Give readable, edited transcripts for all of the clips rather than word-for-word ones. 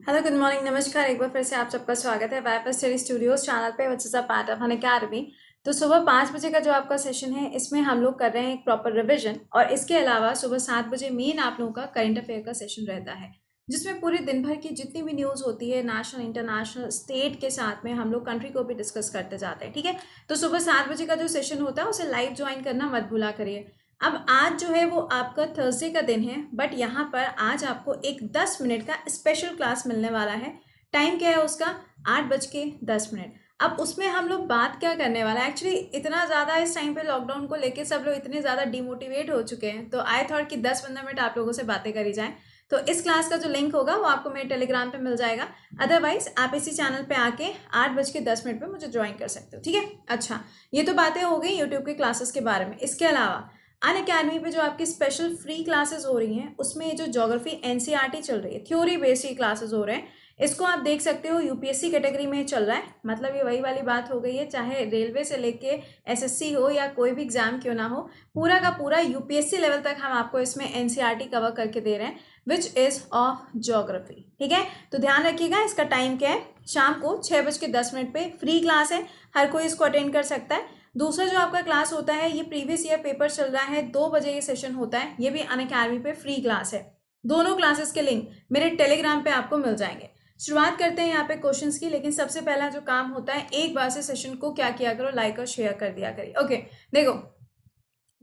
Hello, good morning, नमस्कार। एक बार फिर से आप सबका स्वागत है वाईफाई स्टडी स्टूडियोज चैनल पे, which is a part of an academy. तो सुबह 5 बजे का जो आपका सेशन है, इसमें हम लोग कर रहे हैं एक प्रॉपर रिवीजन, और इसके अलावा सुबह 7 बजे मेन आप लोगों का करंट अफेयर का सेशन रहता है, जिसमें पूरे दिन भर की जितनी भी न्यूज़ होती है, नेशनल, इंटरनेशनल, स्टेट के साथ में हम लोग कंट्री को भी डिस्कस करते जाते हैं। ठीक है, तो सुबह 7 बजे का जो सेशन होता है उसे लाइव ज्वाइन करना मत भूला करिए। अब आज जो है वो आपका थर्सडे का दिन है, बट यहाँ पर आज आपको एक 10 मिनट का स्पेशल क्लास मिलने वाला है। टाइम क्या है उसका? 8:10। अब उसमें हम लोग बात क्या करने वाला है, एक्चुअली इतना ज़्यादा इस टाइम पे लॉकडाउन को लेके सब लोग इतने ज़्यादा डिमोटिवेट हो चुके हैं, तो आई थॉट कि 10-15 मिनट आप लोगों से बातें करी जाएं। तो इस क्लास का जो लिंक होगा वो आपको मेरे टेलीग्राम पे मिल जाएगा। अदरवाइज आप इसी चैनल पे आके 8:10 पे मुझे ज्वाइन कर सकते हो। ठीक है, अच्छा, ये तो बातें हो गई यूट्यूब के क्लासेस के बारे में। इसके अलावा अन अकेडमी पे जो आपकी स्पेशल फ्री क्लासेस हो रही हैं, उसमें ये जो ज्योग्राफी एनसीईआरटी चल रही है, थ्योरी बेस्ड ही क्लासेस हो रहे हैं, इसको आप देख सकते हो। यूपीएससी कैटेगरी में चल रहा है, मतलब ये वही वाली बात हो गई है, चाहे रेलवे से लेके एसएससी हो या कोई भी एग्जाम क्यों ना हो, पूरा का पूरा यूपीएससी लेवल तक हम आपको इसमें एनसीईआरटी कवर करके दे रहे हैं, विच इज ऑफ ज्योग्राफी। ठीक है, तो ध्यान रखिएगा। इसका टाइम क्या है? शाम को 6:10 पे फ्री क्लास है, हर कोई इसको अटेंड कर सकता है। दूसरा जो आपका क्लास होता है, ये प्रीवियस ईयर पेपर चल रहा है, 2 बजे ये सेशन होता है, ये भी अन अकेडमी पे फ्री क्लास है। दोनों क्लासेस के लिंक मेरे टेलीग्राम पे आपको मिल जाएंगे। शुरुआत करते हैं यहाँ पे क्वेश्चंस की, लेकिन सबसे पहला जो काम होता है, एक बार से सेशन को क्या किया करो, लाइक और शेयर कर दिया करिए। ओके, देखो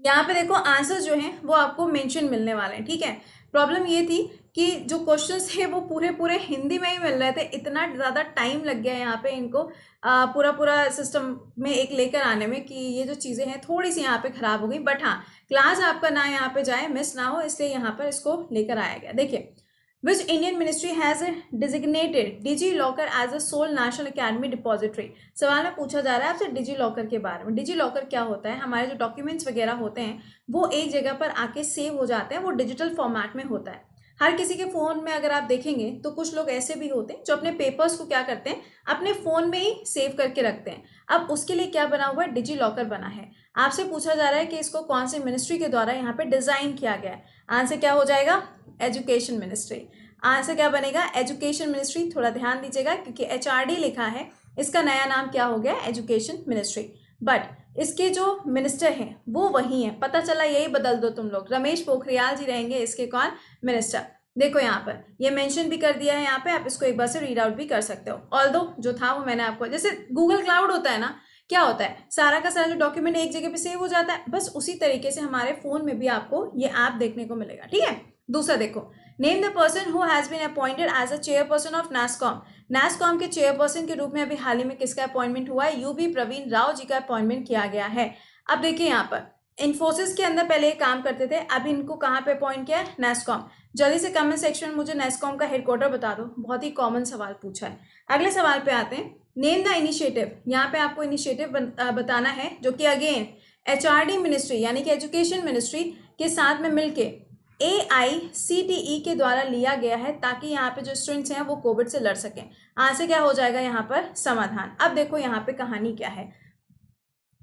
यहाँ पे देखो, आंसर जो हैं वो आपको मेंशन मिलने वाले हैं। ठीक है, प्रॉब्लम ये थी कि जो क्वेश्चंस थे वो पूरे पूरे हिंदी में ही मिल रहे थे, इतना ज़्यादा टाइम लग गया यहाँ पे इनको पूरा पूरा सिस्टम में एक लेकर आने में, कि ये जो चीज़ें हैं थोड़ी सी यहाँ पे ख़राब हो गई। बट हाँ, क्लास आपका ना यहाँ पे जाए, मिस ना हो, इसलिए यहाँ पर इसको लेकर आया गया। देखिए, Which Indian ministry has designated DigiLocker as a sole national academy depository? सवाल में पूछा जा रहा है आपसे डिजी लॉकर के बारे में। डिजी लॉकर क्या होता है? हमारे जो डॉक्यूमेंट्स वगैरह होते हैं वो एक जगह पर आके सेव हो जाते हैं, वो डिजिटल फॉर्मेट में होता है। हर किसी के फ़ोन में अगर आप देखेंगे तो कुछ लोग ऐसे भी होते हैं जो अपने पेपर्स को क्या करते हैं, अपने फ़ोन में ही सेव करके रखते हैं। अब उसके लिए क्या बना हुआ है? डिजी लॉकर बना है। आपसे पूछा जा रहा है कि इसको कौन सी मिनिस्ट्री के द्वारा यहाँ पे डिज़ाइन किया गया है। आंसर क्या हो जाएगा? Education ministry. आंसर क्या बनेगा? Education ministry. थोड़ा ध्यान दीजिएगा, क्योंकि एचआरडी लिखा है, इसका नया नाम क्या हो गया? Education ministry. बट इसके जो मिनिस्टर हैं वो वही हैं, पता चला यही बदल दो तुम लोग, रमेश पोखरियाल जी रहेंगे इसके कौन? मिनिस्टर। देखो यहाँ पर ये मेंशन भी कर दिया है, यहाँ पे आप इसको एक बार से रीड आउट भी कर सकते हो। ऑल्दो जो था वो मैंने आपको, जैसे गूगल क्लाउड होता है ना, क्या होता है, सारा का सारा जो डॉक्यूमेंट एक जगह पे सेव हो जाता है, बस उसी तरीके से हमारे फोन में भी आपको ये ऐप देखने को मिलेगा। ठीक है, दूसरा देखो, name the person who has been appointed as a chairperson of NASSCOM. NASSCOM के चेयरपर्सन के रूप में अभी हाल ही में किसका अपॉइंटमेंट हुआ है? यूबी प्रवीण राव जी का अपॉइंटमेंट किया गया है। अब देखिए यहाँ पर इन्फोसिस के अंदर पहले काम करते थे, अब इनको कहाँ पे अपॉइंट किया है? नासकॉम। जल्दी से कमेंट सेक्शन में मुझे नासकॉम का हेडक्वार्टर बता दो, बहुत ही कॉमन सवाल पूछा है। अगले सवाल पे आते हैं, नेम द इनिशिएटिव। यहाँ पे आपको इनिशिएटिव बताना है, जो कि अगेन एचआरडी मिनिस्ट्री यानी कि एजुकेशन मिनिस्ट्री के साथ में मिलके AICTE के द्वारा लिया गया है, ताकि यहाँ पे जो स्टूडेंट्स हैं वो कोविड से लड़ सकें। आंसर क्या हो जाएगा यहाँ पर? समाधान। अब देखो यहाँ पे कहानी क्या है,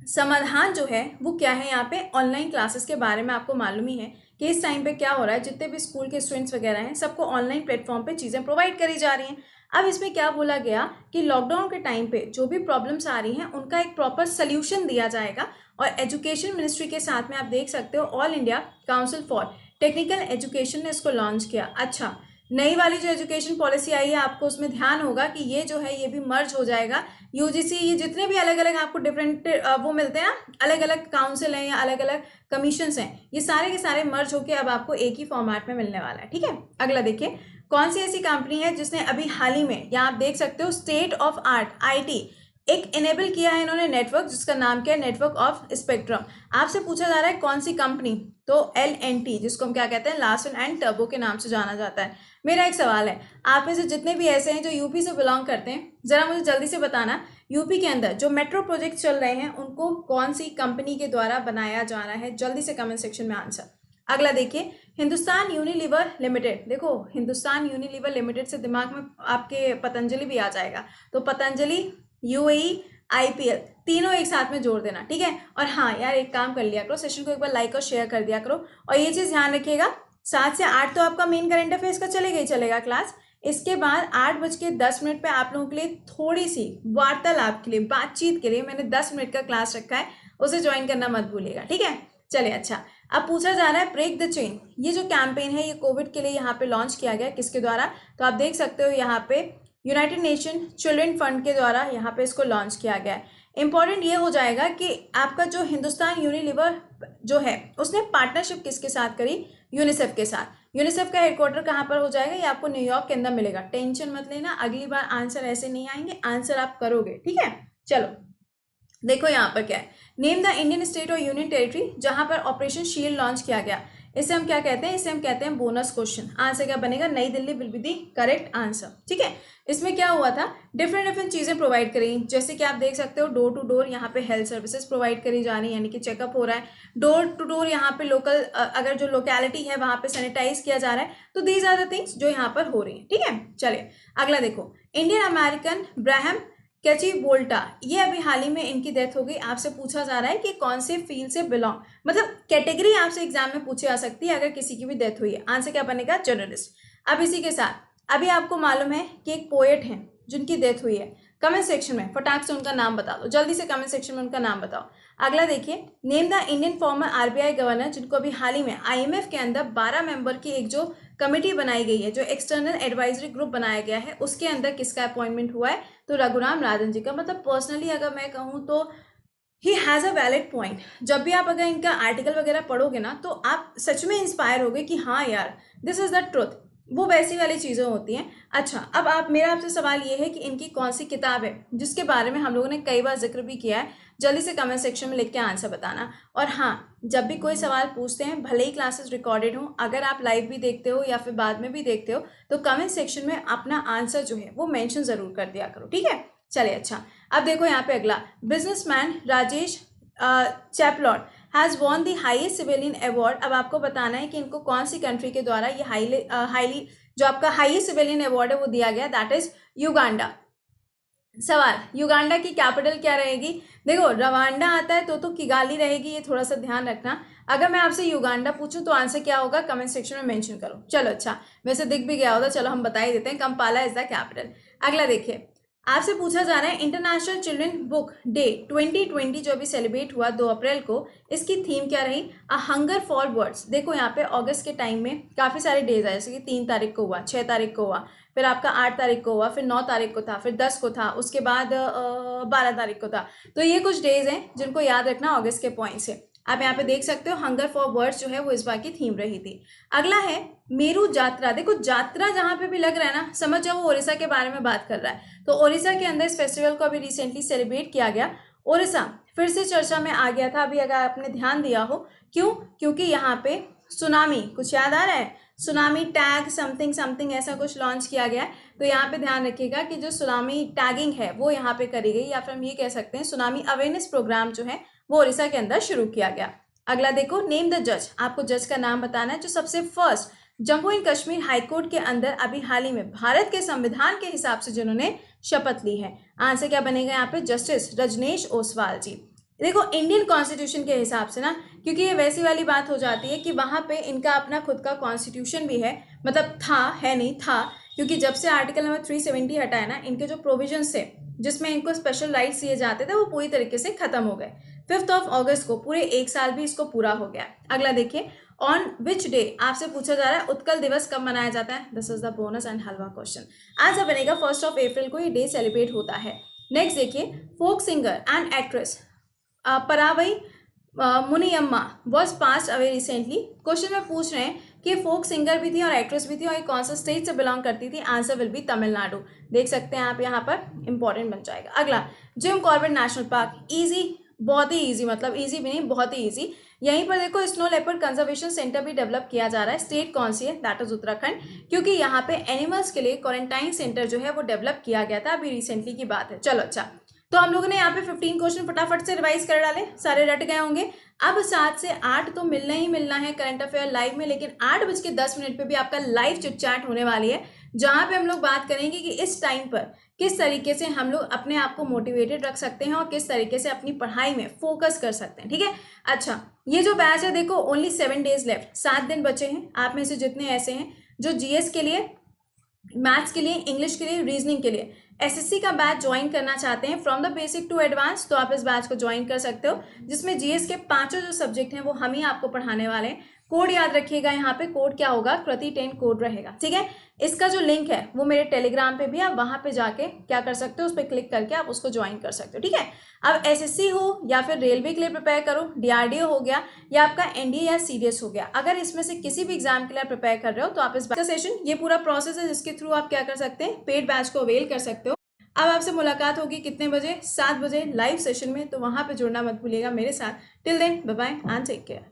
समाधान जो है वो क्या है, यहाँ पे ऑनलाइन क्लासेस के बारे में आपको मालूम ही है कि इस टाइम पे क्या हो रहा है, जितने भी स्कूल के स्टूडेंट्स वगैरह हैं सबको ऑनलाइन प्लेटफॉर्म पे चीज़ें प्रोवाइड करी जा रही हैं। अब इसमें क्या बोला गया कि लॉकडाउन के टाइम पे जो भी प्रॉब्लम्स आ रही हैं उनका एक प्रॉपर सोल्यूशन दिया जाएगा, और एजुकेशन मिनिस्ट्री के साथ में आप देख सकते हो all India council for technical education ने इसको लॉन्च किया। अच्छा, नई वाली जो एजुकेशन पॉलिसी आई है, आपको उसमें ध्यान होगा कि ये जो है ये भी मर्ज हो जाएगा। यूजीसी, ये जितने भी अलग अलग आपको डिफरेंट वो मिलते हैं ना, अलग अलग काउंसिल हैं या अलग अलग कमीशंस हैं, ये सारे के सारे मर्ज होकर अब आपको एक ही फॉर्मेट में मिलने वाला है। ठीक है, अगला देखिए, कौन सी ऐसी कंपनी है जिसने अभी हाल ही में, यहाँ आप देख सकते हो, स्टेट ऑफ आर्ट IT एक इनेबल किया है इन्होंने नेटवर्क, जिसका नाम क्या है? Network of spectrum. आपसे पूछा जा रहा है कौन सी कंपनी, तो LNT, जिसको हम क्या कहते हैं? लार्सन एंड टर्बो के नाम से जाना जाता है। मेरा एक सवाल है, आप में से जितने भी ऐसे हैं जो यूपी से बिलोंग करते हैं, जरा मुझे जल्दी से बताना, यूपी के अंदर जो मेट्रो प्रोजेक्ट चल रहे हैं उनको कौन सी कंपनी के द्वारा बनाया जा रहा है? जल्दी से कमेंट सेक्शन में आंसर। अगला देखिए, हिंदुस्तान यूनिलीवर लिमिटेड। देखो, हिंदुस्तान यूनिलीवर लिमिटेड से दिमाग में आपके पतंजलि भी आ जाएगा, तो पतंजलि, UAE, IPL, तीनों एक साथ में जोड़ देना। ठीक है, और हाँ यार, एक काम कर लिया करो, सेशन को एक बार लाइक और शेयर कर दिया करो, और ये चीज़ ध्यान रखिएगा, 7 से 8 तो आपका मेन करंट अफेयर्स का चलेगा ही चलेगा क्लास। इसके बाद 8:10 पे आप लोगों के लिए थोड़ी सी वार्तालाप के लिए, बातचीत के लिए मैंने 10 मिनट का क्लास रखा है, उसे ज्वाइन करना मत भूलिएगा, ठीक है। चलिए, अच्छा, अब पूछा जा रहा है ब्रेक द चेन। ये जो कैंपेन है ये कोविड के लिए यहाँ पे लॉन्च किया गया, किसके द्वारा? तो आप देख सकते हो यहाँ पे यूनाइटेड नेशन चिल्ड्रन फंड के द्वारा यहाँ पे इसको लॉन्च किया गया है। इंपॉर्टेंट ये हो जाएगा कि आपका जो हिंदुस्तान यूनिलीवर जो है उसने पार्टनरशिप किसके साथ करी? यूनिसेफ के साथ। यूनिसेफ का हेडक्वार्टर कहाँ पर हो जाएगा? ये आपको न्यूयॉर्क के अंदर मिलेगा। टेंशन मत लेना, अगली बार आंसर ऐसे नहीं आएंगे, आंसर आप करोगे, ठीक है। चलो देखो यहाँ पर क्या है, नेम द इंडियन स्टेट और यूनियन टेरिटरी जहां पर ऑपरेशन शील्ड लॉन्च किया गया। इसे हम क्या कहते हैं? इसे हम कहते हैं बोनस क्वेश्चन। आंसर क्या बनेगा? नई Delhi will be the correct answer, ठीक है। इसमें क्या हुआ था, डिफरेंट चीजें प्रोवाइड करी, जैसे कि आप देख सकते हो डोर टू डोर यहाँ पे हेल्थ सर्विसेज प्रोवाइड करी जा रही है, यानी कि चेकअप हो रहा है। डोर टू डोर यहाँ पे लोकल अगर जो लोकेलिटी है वहां पे सैनिटाइज किया जा रहा है। तो दीज आर द थिंग्स जो यहाँ पर हो रही है, ठीक है। चलिए अगला देखो, इंडियन अमेरिकन ब्राहम कैची बोल्टा, ये अभी हाल ही में इनकी डेथ हो गई। आपसे पूछा जा रहा है कि कौन से फील्ड से बिलोंग, मतलब कैटेगरी आपसे एग्जाम में पूछी जा सकती है अगर किसी की भी डेथ हुई है। आंसर क्या बनेगा? जर्नलिस्ट। अब इसी के साथ अभी आपको मालूम है कि एक पोएट हैं जिनकी डेथ हुई है। कमेंट सेक्शन में फटाक से उनका नाम बता दो, जल्दी से कमेंट सेक्शन में उनका नाम बताओ। अगला देखिए, name the Indian farmer RBI governor, जिनको अभी हाल ही में आईएमएफ के अंदर 12 मेंबर की एक जो कमेटी बनाई गई है, जो एक्सटर्नल एडवाइजरी ग्रुप बनाया गया है, उसके अंदर किसका अपॉइंटमेंट हुआ है? तो रघुराम राजन जी का। मतलब पर्सनली अगर मैं कहूँ तो he has a valid point. जब भी आप अगर इनका आर्टिकल वगैरह पढ़ोगे ना तो आप सच में इंस्पायर होगे कि हाँ यार, दिस इज द ट्रुथ। वो वैसी वाली चीज़ें होती हैं। अच्छा, अब आप मेरा आपसे सवाल ये है कि इनकी कौन सी किताब है जिसके बारे में हम लोगों ने कई बार जिक्र भी किया है। जल्दी से कमेंट सेक्शन में लिख के आंसर बताना। और हाँ, जब भी कोई सवाल पूछते हैं, भले ही क्लासेस रिकॉर्डेड हो, अगर आप लाइव भी देखते हो या फिर बाद में भी देखते हो, तो कमेंट सेक्शन में अपना आंसर जो है वो मेंशन जरूर कर दिया करो, ठीक है। चलिए अच्छा, अब देखो यहाँ पे अगला, businessman Rajesh Chaplot has won the highest civilian award. अब आपको बताना है कि इनको कौन सी कंट्री के द्वारा ये हाईली जो आपका हाईएस्ट सिविलियन अवार्ड है वो दिया गया, दैट इज युगांडा। सवाल, युगांडा की कैपिटल क्या रहेगी? देखो रवांडा आता है तो किगाली रहेगी, ये थोड़ा सा ध्यान रखना। अगर मैं आपसे युगांडा पूछूं तो आंसर क्या होगा? कमेंट सेक्शन में मेंशन करो। चलो अच्छा, वैसे दिख भी गया होगा, चलो हम बता ही देते हैं, कंपाला इज द कैपिटल। अगला देखिए, आपसे पूछा जा रहा है इंटरनेशनल चिल्ड्रन बुक डे 2020 जो अभी सेलिब्रेट हुआ 2 अप्रैल को, इसकी थीम क्या रही? अ हंगर फॉर वर्ड्स। देखो यहाँ पे अगस्त के टाइम में काफ़ी सारे डेज आए, जैसे कि 3 तारीख को हुआ, 6 तारीख को हुआ, फिर आपका 8 तारीख को हुआ, फिर 9 तारीख को था, फिर 10 को था, उसके बाद 12 तारीख को था। तो ये कुछ डेज हैं जिनको याद रखना अगस्त के पॉइंट से। आप यहाँ पे देख सकते हो हंगर फॉर वर्ड्स जो है वो इस बार की थीम रही थी। अगला है मेरू जात्रा। देखो जात्रा जहाँ पे भी लग रहा है ना, समझ जाओ वो ओडिशा के बारे में बात कर रहा है। तो ओडिशा के अंदर इस फेस्टिवल को अभी रिसेंटली सेलिब्रेट किया गया। ओडिशा फिर से चर्चा में आ गया था अभी, अगर आपने ध्यान दिया हो। क्यों? क्योंकि यहाँ पे सुनामी, कुछ याद आ रहा है? सुनामी टैग समथिंग समथिंग ऐसा कुछ लॉन्च किया गया है। तो यहाँ पे ध्यान रखिएगा कि जो सुनामी टैगिंग है वो यहाँ पे करी गई, या फिर हम ये कह सकते हैं सुनामी अवेयरनेस प्रोग्राम जो है वो ओडिशा के अंदर शुरू किया गया। अगला देखो, नेम द जज। आपको जज का नाम बताना है जो सबसे first Jammu and Kashmir high court के अंदर अभी हाल ही में भारत के संविधान के हिसाब से जिन्होंने शपथ ली है। आंसर क्या बनेगा यहाँ पे? जस्टिस रजनेश ओसवाल जी। देखो इंडियन कॉन्स्टिट्यूशन के हिसाब से ना, क्योंकि ये वैसी वाली बात हो जाती है कि वहां पे इनका अपना खुद का कॉन्स्टिट्यूशन भी है, मतलब था, है नहीं था, क्योंकि जब से आर्टिकल नंबर 370 हटाया ना, इनके जो प्रोविजन थे जिसमें इनको स्पेशल राइट्स दिए जाते थे वो पूरी तरीके से खत्म हो गए। 5 अगस्त को पूरे 1 साल भी इसको पूरा हो गया। अगला देखिए, ऑन विच डे, आपसे पूछा जा रहा है उत्कल दिवस कब मनाया जाता है? This is the bonus and halwa question. Answer बनेगा 1 अप्रैल को ये डे सेलिब्रेट होता है। नेक्स्ट देखिए, folk singer and actress Paravai Muniyamma was pass away recently. Question में पूछ रहे हैं कि फोक सिंगर भी थी और एक्ट्रेस भी थी और ये कौन सा स्टेट से बिलोंग करती थी? Answer will be Tamil Nadu. देख सकते हैं आप यहाँ पर, इंपॉर्टेंट बन जाएगा। अगला, Jim Corbett national park. Easy, बहुत ही इजी, मतलब इजी भी नहीं, बहुत ही इजी। यहीं पर देखो स्नो लेपर्ड कंजर्वेशन सेंटर भी डेवलप किया जा रहा है। स्टेट कौन सी है? दैट इज उत्तराखंड, क्योंकि यहाँ पे एनिमल्स के लिए क्वारंटाइन सेंटर जो है वो डेवलप किया गया था, अभी रिसेंटली की बात है। चलो अच्छा, तो हम लोगों ने यहाँ पे 15 क्वेश्चन फटाफट से रिवाइज कर डाले, सारे रट गए होंगे। अब 7 से 8 तो मिलना ही मिलना है करंट अफेयर लाइव में, लेकिन 8:10 पे भी आपका लाइव चिट चैट होने वाली है, जहां पे हम लोग बात करेंगे कि इस टाइम पर किस तरीके से हम लोग अपने आप को मोटिवेटेड रख सकते हैं और किस तरीके से अपनी पढ़ाई में फोकस कर सकते हैं, ठीक है। अच्छा, ये जो बैच है देखो, ओनली 7 डेज लेफ्ट, 7 दिन बचे हैं। आप में से जितने ऐसे हैं जो जीएस के लिए मैथ्स के लिए, इंग्लिश के लिए, रीजनिंग के लिए एसएससी का बैच ज्वाइन करना चाहते हैं from the basic to advance, तो आप इस बैच को ज्वाइन कर सकते हो, जिसमें जीएस के पांचों जो सब्जेक्ट हैं वो हम ही आपको पढ़ाने वाले हैं। कोड याद रखिएगा, यहाँ पे कोड क्या होगा, कृति 10 कोड रहेगा, ठीक है। इसका जो लिंक है वो मेरे टेलीग्राम पे भी, आप वहां पे जाके क्या कर सकते हो, उस पर क्लिक करके आप उसको ज्वाइन कर सकते हो, ठीक है। अब एसएससी हो या फिर रेलवे के लिए प्रिपेयर करो, डीआरडीओ हो गया या आपका एनडीए या सीडीएस हो गया, अगर इसमें से किसी भी एग्जाम के लिए प्रिपेयर कर रहे हो तो आप इस सेशन, ये पूरा प्रोसेस है जिसके थ्रू आप क्या कर सकते हैं, पेड बैच को अवेल कर सकते हो। अब आपसे मुलाकात होगी कितने बजे, 7 बजे लाइव सेशन में, तो वहां पे जुड़ना मत भूलिएगा मेरे साथ। Till then bye bye and take care.